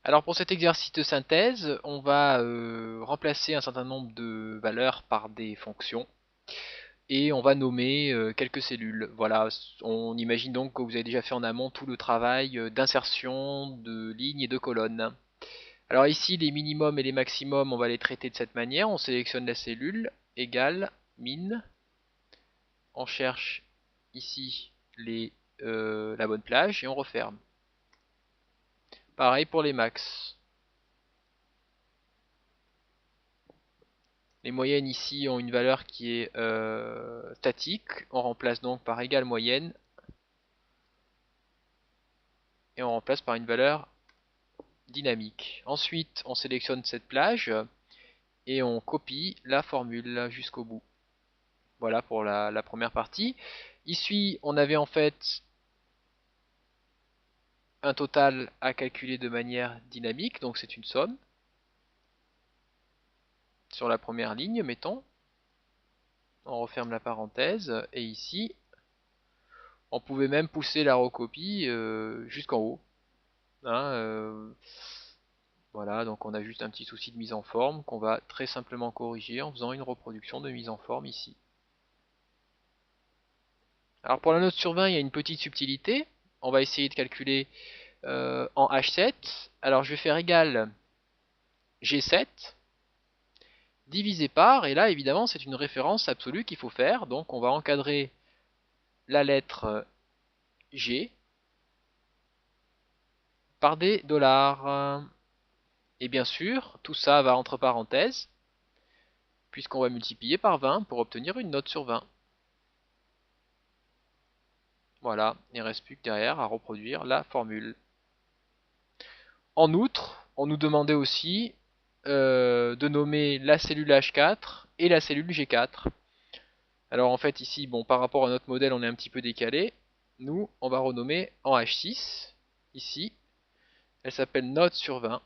Alors pour cet exercice de synthèse, on va remplacer un certain nombre de valeurs par des fonctions et on va nommer quelques cellules. Voilà, on imagine donc que vous avez déjà fait en amont tout le travail d'insertion de lignes et de colonnes. Alors ici, les minimums et les maximums, on va les traiter de cette manière. On sélectionne la cellule, égale, min. On cherche ici la bonne plage et on referme. Pareil pour les max. Les moyennes ici ont une valeur qui est statique. On remplace donc par égale moyenne. Et on remplace par une valeur dynamique. Ensuite, on sélectionne cette plage et on copie la formule jusqu'au bout. Voilà pour la première partie. Ici, on avait en fait un total à calculer de manière dynamique, donc c'est une somme. Sur la première ligne, mettons. On referme la parenthèse, et ici, on pouvait même pousser la recopie jusqu'en haut. Hein, voilà, donc on a juste un petit souci de mise en forme qu'on va très simplement corriger en faisant une reproduction de mise en forme ici. Alors pour la note sur 20, il y a une petite subtilité. On va essayer de calculer en H7. Alors je vais faire égal G7 divisé par, et là évidemment c'est une référence absolue qu'il faut faire, donc on va encadrer la lettre G par des dollars. Et bien sûr, tout ça va entre parenthèses, puisqu'on va multiplier par 20 pour obtenir une note sur 20. Voilà, il ne reste plus que derrière à reproduire la formule. En outre, on nous demandait aussi de nommer la cellule H4 et la cellule G4. Alors en fait ici, bon, par rapport à notre modèle, on est un petit peu décalé. Nous, on va renommer en H6, ici. Elle s'appelle note sur 20.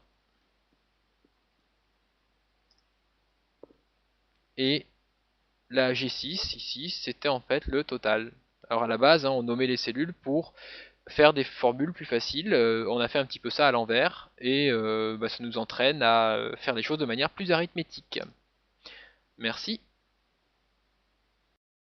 Et la G6, ici, c'était en fait le total. Alors à la base, hein, on nommait les cellules pour faire des formules plus faciles. On a fait un petit peu ça à l'envers et ça nous entraîne à faire les choses de manière plus arithmétique. Merci.